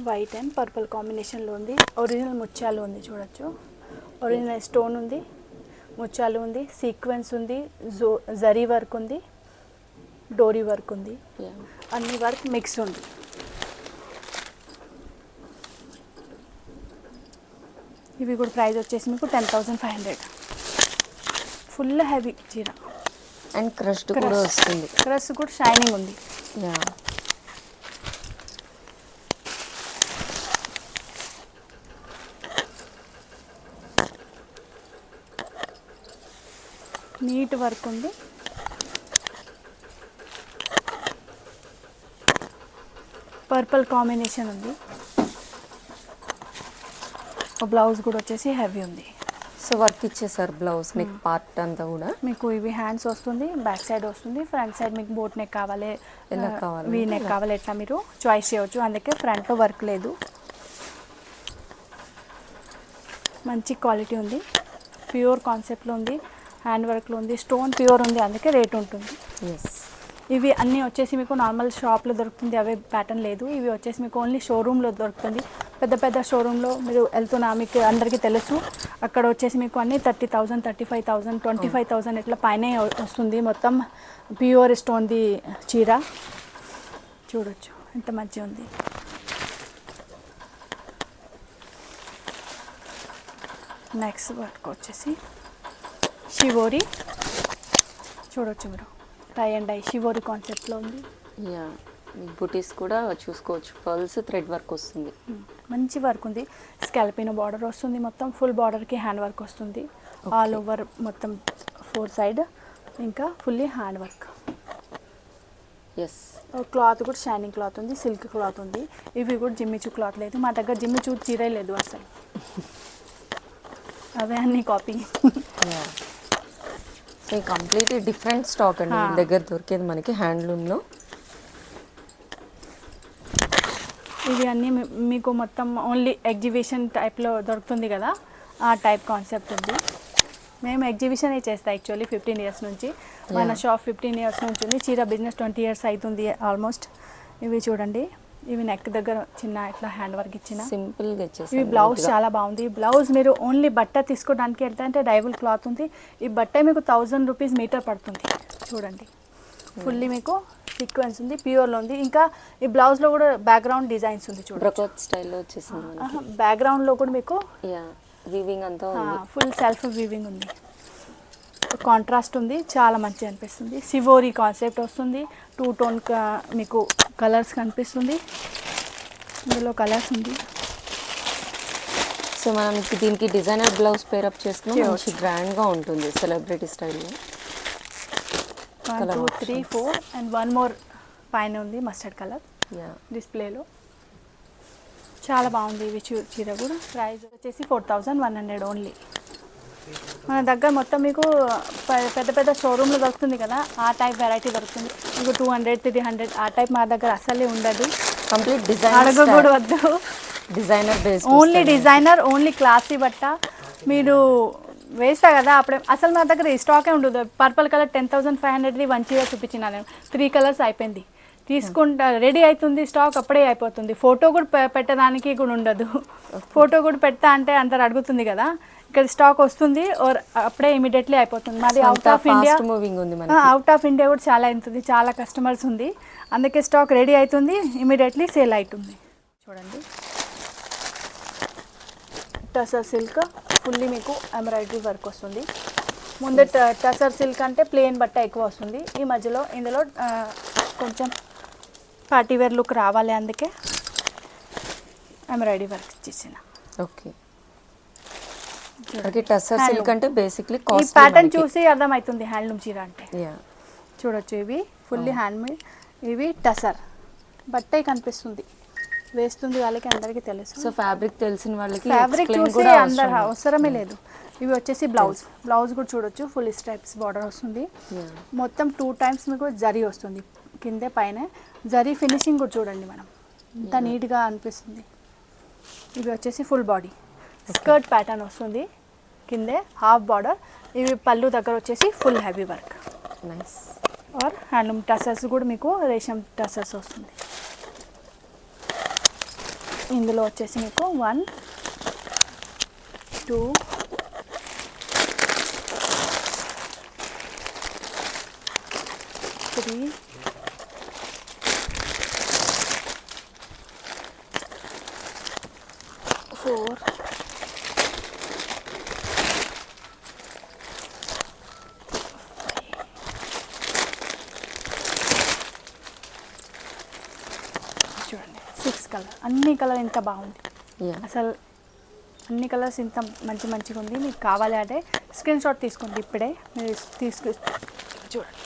White and purple కాంబినేషన్లో ఉంది. ఒరిజినల్ ముత్యాలు ఉంది చూడొచ్చు. ఒరిజినల్ స్టోన్ ఉంది, ముత్యాలు ఉంది, సీక్వెన్స్ ఉంది, జరీ వర్క్ ఉంది, డోరీ వర్క్ ఉంది, అన్ని వర్క్ మిక్స్ ఉంది. ఇవి కూడా ప్రైస్ వచ్చేసి మీకు 10,500. ఫుల్ హెవీ చీర అండ్ క్రష్డ్ కూడా వస్తుంది. క్రష్ కూడా షైనింగ్ ఉంది. నీట్ వర్క్ ఉంది. పర్పుల్ కాంబినేషన్ ఉంది. బ్లౌజ్ కూడా వచ్చేసి హెవీ ఉంది. సో వర్క్ ఇచ్చేసారు బ్లౌజ్ నెక్ పార్ట్ అంతా కూడా. మీకు ఇవి హ్యాండ్స్ వస్తుంది, బ్యాక్ సైడ్ వస్తుంది, ఫ్రంట్ సైడ్ మీకు బోట్ నెక్ కావాలి, ఎలా కావాలి, వీ నెక్ కావాలి, ఎట్లా మీరు చాయిస్ చేయవచ్చు. అందుకే ఫ్రంట్లో వర్క్ లేదు. మంచి క్వాలిటీ ఉంది, ప్యూర్ కాన్సెప్ట్లో ఉంది, హ్యాండ్ వర్క్లో ఉంది, స్టోన్ ప్యూర్ ఉంది, అందుకే రేట్ ఉంటుంది. ఇవి అన్నీ వచ్చేసి మీకు నార్మల్ షాప్లో దొరుకుతుంది, అవే ప్యాటర్న్ లేదు. ఇవి వచ్చేసి మీకు ఓన్లీ షోరూంలో దొరుకుతుంది. పెద్ద పెద్ద షోరూంలో మీరు వెళ్తున్నా, మీకు అందరికీ తెలుసు. అక్కడ వచ్చేసి మీకు అన్నీ 30,000, 35,000, 25,000 ఇట్లా పైనే వస్తుంది. మొత్తం ప్యూర్ స్టోన్ది చీర చూడొచ్చు ఎంత మంచిగా ఉంది. నెక్స్ట్ వర్క్ వచ్చేసి షివోరి చూడొచ్చు మీరు, టై అండ్ డై షివోరి కాన్సెప్ట్లో ఉంది. బుటీస్ కూడా చూసుకోవచ్చు, పర్ల్స్ థ్రెడ్ వర్క్ వస్తుంది, మంచి వర్క్ ఉంది. స్కాల్పినో బార్డర్ వస్తుంది, మొత్తం ఫుల్ బార్డర్కి హ్యాండ్ వర్క్ వస్తుంది, ఆల్ ఓవర్ మొత్తం 4 సైడ్, ఇంకా fully hand work. Yes. Cloth కూడా షైనింగ్ క్లాత్ ఉంది, సిల్క్ క్లాత్ ఉంది. ఇవి కూడా జిమ్మిచూ క్లాత్ లేదు, మా దగ్గర జిమ్మిచూ చీరే లేదు అసలు, అవే అన్ని copy. So complete different stock అండి మీ దగ్గర దొరికేది మనకి హ్యాండ్లూమ్లో. ఇవి అన్నీ మీకు మొత్తం ఓన్లీ ఎగ్జిబిషన్ టైప్లో దొరుకుతుంది కదా, ఆ టైప్ కాన్సెప్ట్ ఉంది. మేము ఎగ్జిబిషనే చేస్తాం యాక్చువల్లీ 15 ఇయర్స్ నుంచి. మన షాప్ 15 ఇయర్స్ నుంచి ఉంది. చీర బిజినెస్ 20 ఇయర్స్ అవుతుంది ఆల్మోస్ట్. ఇవి చూడండి, ఇవి నెక్ దగ్గర చిన్న ఇట్లా హ్యాండ్ వర్క్ ఇచ్చిన సింపుల్గా ఇచ్చేసి. ఇవి బ్లౌజ్ చాలా బాగుంది. బ్లౌజ్ మీరు ఓన్లీ బట్ట తీసుకోవడానికి వెళ్తా అంటే డైబుల్ క్లాత్ ఉంది. ఈ బట్ట మీకు 1000 రూపీస్ మీటర్ పడుతుంది. చూడండి, ఫుల్లీ మీకు సీక్వెన్స్ ఉంది, ప్యూర్లో ఉంది. ఇంకా ఈ బ్లౌజ్లో కూడా బ్యాక్గ్రౌండ్ డిజైన్స్ ఉంది చూడండి, బ్రొకోట్ స్టైల్లో వచ్చేసింది. బ్యాక్గ్రౌండ్లో కూడా మీకు వీవింగ్ అంతా ఫుల్ సెల్ఫ్ వీవింగ్ ఉంది, కాంట్రాస్ట్ ఉంది, చాలా మంచిగా అనిపిస్తుంది. సివోరీ కాన్సెప్ట్ వస్తుంది, 2 టోన్ మీకు కలర్స్ కనిపిస్తుంది, ఇందులో కలర్స్ ఉంది. సో మనం దీనికి డిజైనర్ బ్లౌజ్ పేరప్ చేసుకుని మంచి గ్రాండ్గా ఉంటుంది సెలబ్రిటీ స్టైల్లో. 1 2 3 4 అండ్ 1 మోర్ పైన ఉంది మస్టర్డ్ కలర్ డిస్ప్లేలో, చాలా బాగుంది. ఇవి చీర కూడా ప్రైస్ వచ్చేసి 4100 ఓన్లీ. మన దగ్గర మొత్తం మీకు పెద్ద పెద్ద షోరూమ్లో దొరుకుతుంది కదా, ఆ టైప్ వెరైటీ దొరుకుతుంది మీకు 200 300. ఆ టైప్ మా దగ్గర అసలే ఉండదు. కంప్లీట్ డిజైన్ అడగ కూడా వద్దు, designer base, only designer, only classy బట్ట. మీరు వేస్తా కదా అప్పుడే, అసలు మా దగ్గర ఈ స్టాకే ఉండదు. పర్పుల్ కలర్ 10,500ది 1 చీర చూపించిన నేను, 3 కలర్స్ అయిపోయింది. తీసుకుంటా రెడీ అవుతుంది స్టాక్, అప్పుడే అయిపోతుంది. ఫోటో కూడా పెట్టడానికి కూడా ఉండదు. ఫోటో కూడా పెడతా అంటే అందరు అడుగుతుంది కదా, ఇక్కడ స్టాక్ వస్తుంది ఆర్ అప్పుడే ఇమీడియట్లీ అయిపోతుంది. మాది out of India, out of India కూడా చాలా అవుతుంది, చాలా కస్టమర్స్ ఉంది. అందుకే స్టాక్ రెడీ అవుతుంది, ఇమీడియట్లీ సేల్ అవుతుంది. చూడండి, టసర్ సిల్క్ ఫుల్లీ మీకు ఎంబ్రాయిడరీ వర్క్ వస్తుంది. ముందు టసర్ సిల్క్ అంటే ప్లెయిన్ బట్ట ఎక్కువ వస్తుంది, ఈ మధ్యలో ఇందులో కొంచెం పార్టీవేర్ లుక్ రావాలి, అందుకే ఎంబ్రాయిడరీ వర్క్ ఇచ్చేసిన. ఓకే, టసర్ సిల్క్ అంటే బేసిక్లీ ఈ ప్యాటర్న్ చూసి అర్థమవుతుంది హ్యాండ్లూమ్ చీర అంటే. చూడొచ్చు, ఇవి ఫుల్లీ హ్యాండ్మేడ్, ఇవి టసర్ బట్టే కనిపిస్తుంది, వేస్తుంది వాళ్ళకి అందరికీ తెలుసు. సో ఫ్యాబ్రిక్ తెలిసిన వాళ్ళకి ఫ్యాబ్రిక్ చూసి అందరు అవసరమే లేదు. ఇవి వచ్చేసి బ్లౌజ్ కూడా చూడొచ్చు, ఫుల్ స్ట్రైప్స్ బార్డర్ వస్తుంది. మొత్తం 2 టైమ్స్ మీకు జరీ వస్తుంది, కిందే పైన జరీ ఫినిషింగ్ కూడా చూడండి మనం, ఎంత నీట్గా అనిపిస్తుంది. ఇవి వచ్చేసి ఫుల్ బాడీ స్కర్ట్ ప్యాటర్న్ వస్తుంది, కిందే హాఫ్ బార్డర్. ఇవి పళ్ళు దగ్గర వచ్చేసి full heavy work, nice. Or handloom tussars కూడా మీకు రేషం టసర్స్ వస్తుంది. ఇందులో వచ్చేసి మీకు 1 2 3 4 చూడండి, 6 కలర్, అన్ని కలర్ ఎంత బాగుంది అసలు, అన్ని కలర్స్ ఇంత మంచిగా ఉంది. మీకు కావాలి అంటే స్క్రీన్ షాట్ తీసుకోండి ఇప్పుడే, మీరు చూడండి.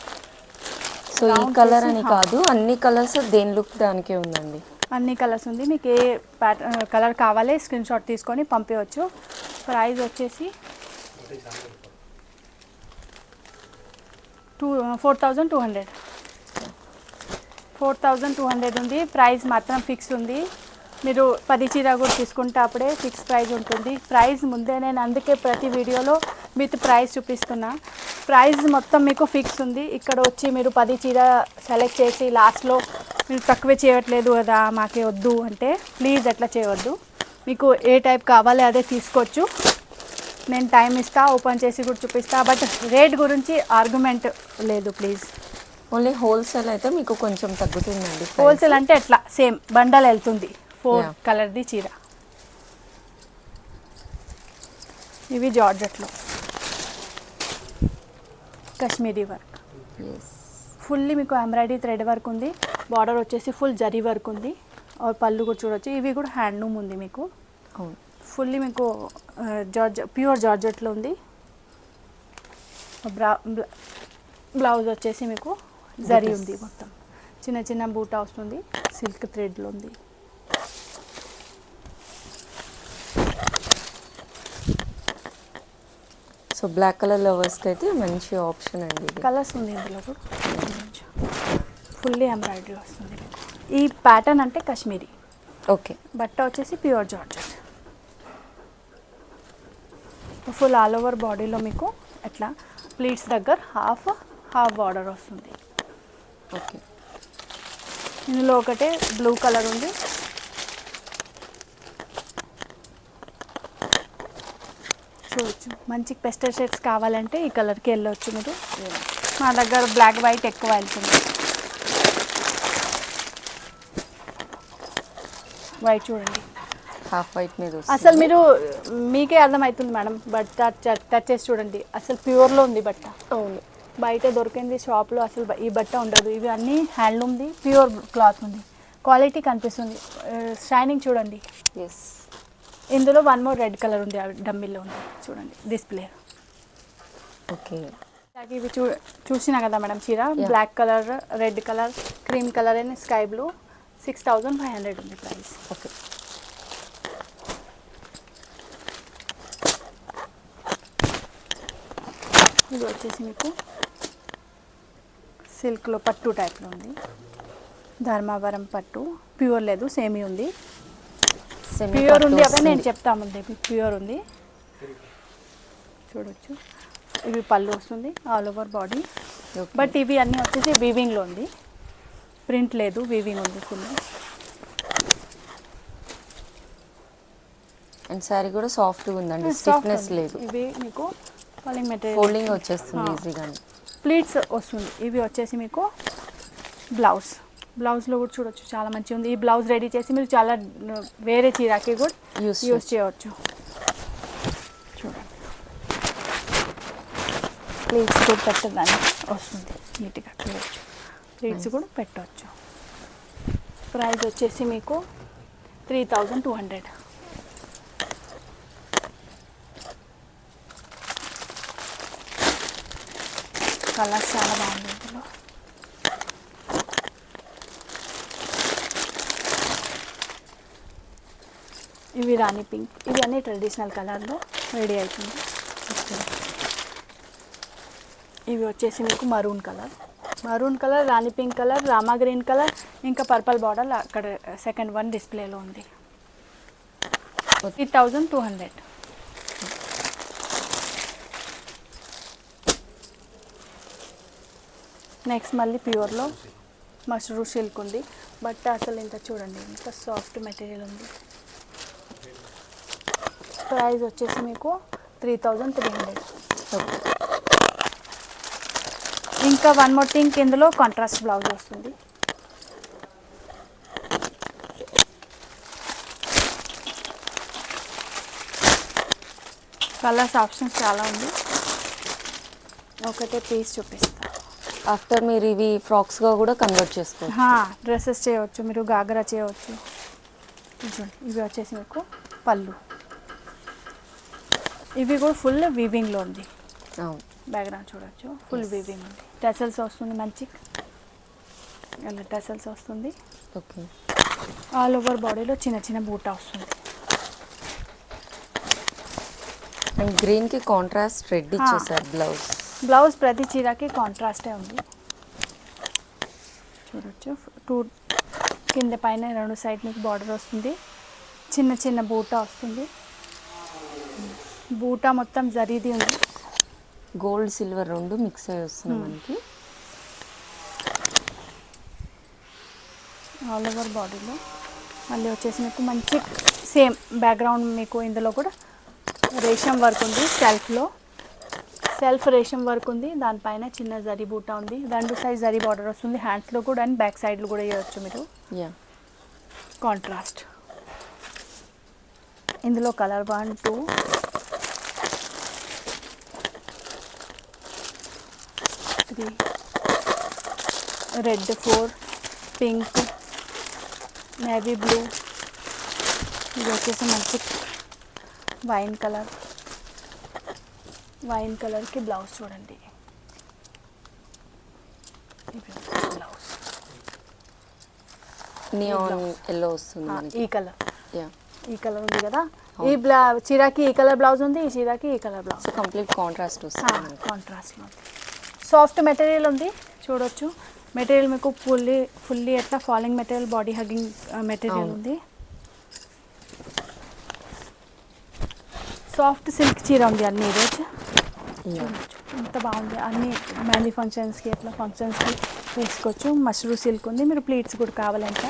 సో ఈ కలర్ అని కాదు, అన్ని కలర్స్ దేని లుక్ దానికే ఉందండి, అన్ని కలర్స్ ఉంది. మీకు ఏ కలర్ కావాలి స్క్రీన్ షాట్ తీసుకొని పంపించవచ్చు. ప్రైస్ వచ్చేసి 4200 ఉంది. ప్రైస్ మాత్రం ఫిక్స్ ఉంది. మీరు 10 చీర కూడా తీసుకుంటే అప్పుడే ఫిక్స్ ప్రైస్ ఉంటుంది. ప్రైస్ ముందే నేను అందుకే ప్రతి వీడియోలో విత్ ప్రైస్ చూపిస్తున్నా. ప్రైస్ మొత్తం మీకు ఫిక్స్ ఉంది. ఇక్కడ వచ్చి మీరు 10 చీర సెలెక్ట్ చేసి లాస్ట్లో మీరు తక్కువే చేయట్లేదు కదా మాకే వద్దు అంటే ప్లీజ్ అట్లా చేయవద్దు. మీకు ఏ టైప్ కావాలి అదే తీసుకోవచ్చు. నేను టైం ఇస్తా, ఓపెన్ చేసి కూడా చూపిస్తా. బట్ రేట్ గురించి ఆర్గ్యుమెంట్ లేదు ప్లీజ్. ఓన్లీ హోల్సేల్ అయితే మీకు కొంచెం తగ్గుతుందండి. హోల్సేల్ అంటే ఎట్లా సేమ్ బండల్ వెళ్తుంది. 4 కలర్ది చీర. ఇవి జార్జెట్లో కాశ్మీరీ వర్క్, ఫుల్లీ మీకు ఎంబ్రాయిడరీ థ్రెడ్ వర్క్ ఉంది. బార్డర్ వచ్చేసి ఫుల్ జరీ వర్క్ ఉంది. పళ్ళు కూడా చూడొచ్చు. ఇవి కూడా హ్యాండ్లూమ్ ఉంది మీకు. ఫుల్లీ మీకు ప్యూర్ జార్జెట్లో ఉంది. బ్లౌజ్ వచ్చేసి మీకు జరీ ఉంది మొత్తం. చిన్న చిన్న బూటా వస్తుంది, సిల్క్ థ్రెడ్లో ఉంది. సో బ్లాక్ కలర్ లవర్స్కి అయితే మంచి ఆప్షన్ అండి ఇది. కలర్స్ ఉంది ఇందులో కూడా. ఫుల్లీ ఎంబ్రాయిడరీ వస్తుంది. ఈ ప్యాటర్న్ అంటే కాశ్మీరీ, ఓకే. బట్ట వచ్చేసి pure georgette. Full all over బాడీలో మీకు ఎట్లా ప్లీట్స్ దగ్గర హాఫ్ బార్డర్ వస్తుంది. ఓకే. ఇందులో ఒకటే బ్లూ కలర్ ఉంది, చూడొచ్చు. మంచి పెస్టల్ షేడ్స్ కావాలంటే ఈ కలర్కి వెళ్ళవచ్చు మీరు. మా దగ్గర బ్లాక్ వైట్ ఎక్కువ వెళ్తుంది. వైట్ చూడండి, హాఫ్ వైట్ మీద అసలు మీరు మీకే అర్థమవుతుంది మేడం. బట్ టచ్ చేసి చూడండి, అసలు ప్యూర్లో ఉంది బట్ట. అవును, బయట దొరికింది షాప్లో అసలు ఈ బట్ట ఉండదు. ఇవి అన్నీ హ్యాండ్లూమ్ది, ప్యూర్ క్లాత్ ఉంది, క్వాలిటీ కనిపిస్తుంది. షైనింగ్ చూడండి. ఎస్. ఇందులో వన్ మోర్ రెడ్ కలర్ ఉంది, డమ్మిల్లో ఉంది చూడండి డిస్ప్లే. ఓకే. ఇవి చూసినా కదా మేడం చీర, black colour, red colour, cream colour and sky blue. 6500 ఉంది ప్రైస్. ఓకే. ఇది వచ్చేసి మీకు సిల్క్లో పట్టు టైప్లో ఉంది, ధర్మావరం పట్టు. ప్యూర్ లేదు, సేమీ ఉంది. ప్యూర్ ఉంది అవే నేను చెప్తా ముందే. ప్యూర్ ఉంది చూడొచ్చు. ఇవి పళ్ళు వస్తుంది ఆల్ ఓవర్ బాడీ. బట్ ఇవి అన్నీ వచ్చేసి వీవింగ్లో ఉంది, ప్రింట్ లేదు, వీవింగ్ ఉంది ఫుల్. అండ్ సారీ కూడా సాఫ్ట్గా ఉందండి, స్టిఫ్నెస్ లేదు. ఇవి మీకు ఫాలింగ్ మెటీరియల్, ఫోల్డింగ్ వచ్చేస్తుంది ఈజీగా. ప్లీట్స్ వస్తుంది. ఇవి వచ్చేసి మీకు బ్లౌజ్లో కూడా చూడొచ్చు, చాలా మంచిగా ఉంది. ఈ బ్లౌజ్ రెడీ చేసి మీరు చాలా వేరే చీరకి కూడా యూస్ చేయవచ్చు. చూడండి, ప్లీట్స్ కూడా పెట్టడానికి వస్తుంది నీట్గా, చూడవచ్చు. ప్లీట్స్ కూడా పెట్టవచ్చు. ప్రైస్ వచ్చేసి మీకు 3200. కలర్ చాలా బాగుంది ఇందులో. ఇవి రాణి పింక్, ఇవి అన్నీ ట్రెడిషనల్ కలర్లో రెడీ అవుతుంది. ఇవి వచ్చేసి మీకు maroon colour, rani pink colour, Rama green colour, ఇంకా పర్పల్ బార్డర్ అక్కడ సెకండ్ వన్ డిస్ప్లేలో ఉంది. 3200. నెక్స్ట్ మళ్ళీ ప్యూర్లో మష్రూ సిల్క్ ఉంది. బట్ అసలు ఇంత చూడండి, ఇంత సాఫ్ట్ మెటీరియల్ ఉంది. ప్రైస్ వచ్చేసి మీకు 3300. ఇంకా వన్ మోర్ థింగ్, ఇందులో కాంట్రాస్ట్ బ్లౌజ్ వస్తుంది. కలర్స్ ఆప్షన్స్ చాలా ఉంది, ఒకటే పీస్ చూపిస్తాను. ఆఫ్టర్ మీరు ఇవి ఫ్రాక్స్గా కూడా కన్వర్ట్ చేసుకోవచ్చు, డ్రెస్సెస్ చేయవచ్చు, మీరు గాగ్రా చేయవచ్చు. ఇవి వచ్చేసి మీకు పళ్ళు. ఇవి కూడా ఫుల్ వీవింగ్లో ఉంది. బ్యాక్గ్రౌండ్ చూడవచ్చు, ఫుల్ వీవింగ్ ఉంది. టెసల్స్ వస్తుంది, మంచి అలా టెసల్స్ వస్తుంది. ఓకే. ఆల్ ఓవర్ బాడీలో చిన్న చిన్న బూటా వస్తుంది. అండ్ గ్రీన్కి కాంట్రాస్ట్ రెడ్ ఇచ్చేసారు బ్లౌజ్ ప్రతి చీరకి కాంట్రాస్టే ఉంది చూడొచ్చు. కింద పైన రెండు సైడ్ మీకు బార్డర్ వస్తుంది, చిన్న చిన్న బూటా వస్తుంది. బూటా మొత్తం జరీది ఉంది, గోల్డ్ సిల్వర్ రెండు మిక్స్ అయ్యి వస్తుంది మనకి. ఆల్ ఓవర్ బాడీలో మళ్ళీ వచ్చేసి మీకు మంచి సేమ్ బ్యాక్గ్రౌండ్. మీకు ఇందులో కూడా రేషం వర్క్ ఉంది, సెల్ఫ్ రేషం వర్క్ ఉంది. దానిపైన చిన్న జరీ బూటా ఉంది, రెండు సైజ్ జరీ బార్డర్ వస్తుంది. హ్యాండ్స్లో కూడా అండ్ బ్యాక్ సైడ్లో కూడా వేయవచ్చు మీరు. కాంట్రాస్ట్ ఇందులో colour 1, 2, 3, red 4, pink, navy blue. ఇది వచ్చేసి మంచి వైన్ కలర్కి బ్లౌజ్ చూడండి. బ్లౌజ్ నియాన్ ఎల్లో వస్తుంది మనకి. ఈ కలర్, యా ఈ కలర్ ఉంది కదా, ఈ చీరాకి ఈ కలర్ బ్లౌజ్ ఉంది, ఈ చీరాకి ఈ colour blouse. So complete contrast వస్తుంది. కాంట్రాస్ట్లో ఉంది. సాఫ్ట్ మెటీరియల్ ఉంది చూడొచ్చు. మెటీరియల్ మీకు ఫుల్లీ ఎట్లా falling material, body hugging material ఉంది. సాఫ్ట్ సిల్క్ చీర ఉంది అన్ని ఈరోజు. చూడొచ్చు ఎంత బాగుంది. అన్ని మెహందీ ఫంక్షన్స్కి అట్లా ఫంక్షన్స్కి వేసుకోవచ్చు. మష్రూ సిల్క్ ఉంది. మీరు ప్లీట్స్ కూడా కావాలంటే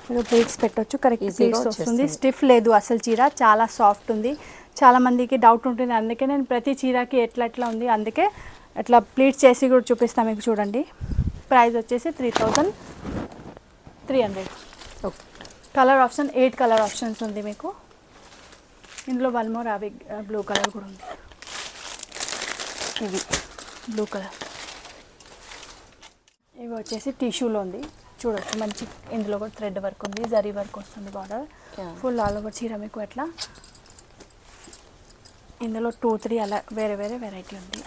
మీరు ప్లీట్స్ పెట్టవచ్చు. కరెక్ట్ ప్లీట్స్ వస్తుంది. స్టిఫ్ లేదు అసలు చీర, చాలా సాఫ్ట్ ఉంది. చాలామందికి డౌట్ ఉంటుంది, అందుకే నేను ప్రతి చీరకి ఎట్లా ఉంది, అందుకే అట్లా ప్లీట్స్ చేసి కూడా చూపిస్తాను మీకు. చూడండి ప్రైస్ వచ్చేసి 3300. Okay. Colour option 8 colour options ఉంది మీకు. ఇందులో వన్ మోర్ అవి బ్లూ కలర్ కూడా ఉంది. ఇవి బ్లూ కలర్. ఇవి వచ్చేసి టిష్యూలో ఉంది చూడొచ్చు. మంచి ఇందులో కూడా థ్రెడ్ వర్క్ ఉంది, జరీ వర్క్ వస్తుంది. బార్డర్ ఫుల్ ఆల్ ఓవర్ చీర మీకు ఎట్లా. ఇందులో 2-3 అలా వేరే వేరే వెరైటీ ఉంది.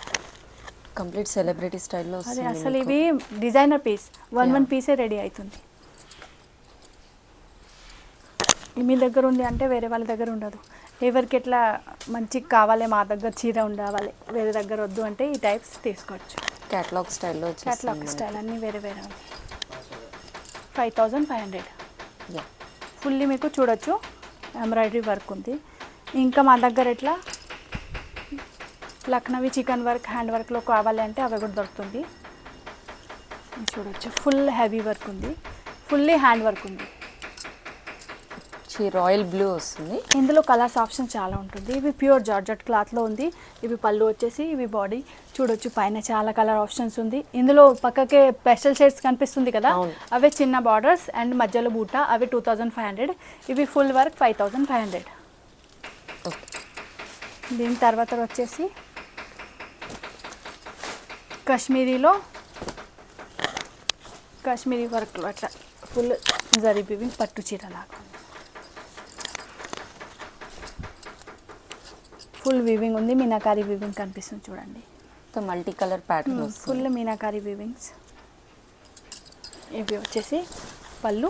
కంప్లీట్ సెలబ్రిటీ స్టైల్లో అదే వస్తుంది. అసలు ఇవి డిజైనర్ పీస్, వన్ పీసే రెడీ అవుతుంది. మీ దగ్గర ఉంది అంటే వేరే వాళ్ళ దగ్గర ఉండదు. ఎవరికి ఎట్లా మంచిగా కావాలి, మా దగ్గర చీర ఉండాలి, వేరే దగ్గర వద్దు అంటే ఈ టైప్స్ తీసుకోవచ్చు. క్యాటలాగ్ స్టైల్లో క్యాటలాగ్ స్టైల్ అన్నీ వేరే వేరే ఉంది. 5500. యా ఫుల్లీ మీకు చూడొచ్చు ఎంబ్రాయిడరీ వర్క్ ఉంది. ఇంకా మా దగ్గర ఎట్లా లక్నవీ చికెన్ వర్క్, హ్యాండ్ వర్క్లో కావాలి అంటే అవి కూడా దొరుకుతుంది. చూడొచ్చు ఫుల్ హెవీ వర్క్ ఉంది, ఫుల్లీ హ్యాండ్ వర్క్ ఉంది. రాయల్ బ్లూ వస్తుంది. ఇందులో కలర్స్ ఆప్షన్ చాలా ఉంటుంది. ఇవి ప్యూర్ జార్జెట్ క్లాత్లో ఉంది. ఇవి పళ్ళు వచ్చేసి, ఇవి బాడీ చూడొచ్చు. పైన చాలా కలర్ ఆప్షన్స్ ఉంది. ఇందులో పక్కకే పెస్టల్ షేడ్స్ కనిపిస్తుంది కదా, అవే చిన్న బార్డర్స్ అండ్ మధ్యలో బూటా, అవి 2500. ఇవి ఫుల్ వర్క్ 5500. దీని తర్వాత వచ్చేసి కాశ్మీరీ వర్క్లో అట్లా ఫుల్ జరీ వీవింగ్ పట్టు చీర లాగా ఫుల్ వీవింగ్ ఉంది. మీనాకారీ వీవింగ్ కనిపిస్తుంది చూడండి. మల్టీ కలర్ ప్యాటర్న్ వస్తుంది. ఫుల్ మీనాకారీ వీవింగ్స్. ఇవి వచ్చేసి పళ్ళు.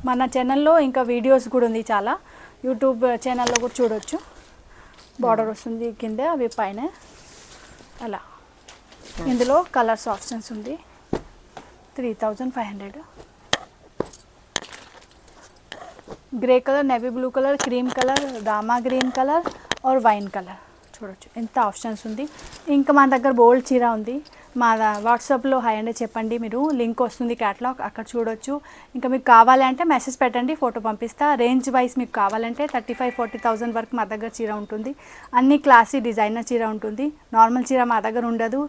మన ఛానల్లో ఇంకా వీడియోస్ కూడా ఉంది చాలా, యూట్యూబ్ ఛానల్లో కూడా చూడొచ్చు. బార్డర్ వస్తుంది కింద, అవి పైన అలా. ఇందులో కలర్స్ ఆప్షన్స్ ఉంది. 3500. Grey colour, navy blue colour, cream colour, Rama green colour और వైన్ కలర్ చూడొచ్చు. ఎంత ఆప్షన్స్ ఉంది. ఇంకా మా దగ్గర బోల్డ్ చీర ఉంది. మా వాట్సాప్లో హాయ్ అండి చెప్పండి, మీరు లింక్ వస్తుంది క్యాటలాగ్, అక్కడ చూడొచ్చు. ఇంకా మీకు కావాలంటే మెసేజ్ పెట్టండి, ఫోటో పంపిస్తా. రేంజ్ వైజ్ మీకు కావాలంటే 35,000-40,000 వరకు మా దగ్గర చీర ఉంటుంది. అన్ని క్లాసీ డిజైనర్ చీర ఉంటుంది. నార్మల్ చీర మా దగ్గర ఉండదు.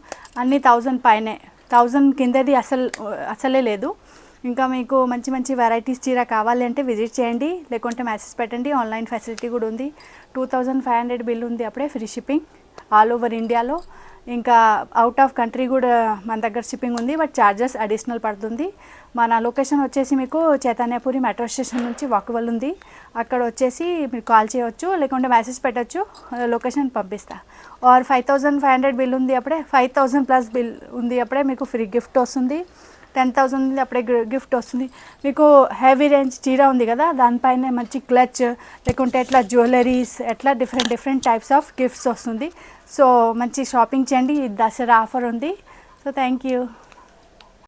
అన్ని 1000 పైనే, 1000 కిందది అసలే లేదు. ఇంకా మీకు మంచి మంచి వెరైటీస్ చీర కావాలి అంటే విజిట్ చేయండి, లేకుంటే మెసేజ్ పెట్టండి. ఆన్లైన్ ఫెసిలిటీ కూడా ఉంది. 2500 బిల్ ఉంది, అప్పుడే ఫ్రీ షిప్పింగ్ ఆల్ ఓవర్ ఇండియాలో. ఇంకా అవుట్ ఆఫ్ కంట్రీ కూడా మన దగ్గర షిప్పింగ్ ఉంది, బట్ ఛార్జెస్ అడిషనల్ పడుతుంది. మన లొకేషన్ వచ్చేసి మీకు చైతన్యపురి మెట్రో స్టేషన్ నుంచి వాకబుల్ ఉంది. అక్కడ వచ్చేసి మీరు కాల్ చేయవచ్చు, లేకుంటే మెసేజ్ పెట్టచ్చు, లొకేషన్ పంపిస్తా. ఆర్ 5500 బిల్ ఉంది, అప్పుడే 5000 ప్లస్ బిల్ ఉంది, అప్పుడే మీకు ఫ్రీ గిఫ్ట్ వస్తుంది. 10,000 ఉంది, అప్పుడే గిఫ్ట్ వస్తుంది. మీకు హెవీ రేంజ్ చీర ఉంది కదా, దానిపైన మంచి క్లచ్, లేకుంటే ఎట్లా జ్యువెలరీస్, ఎట్లా డిఫరెంట్ టైప్స్ ఆఫ్ గిఫ్ట్స్ వస్తుంది. సో మంచి షాపింగ్ చేయండి. దసరా ఆఫర్ ఉంది. So thank you.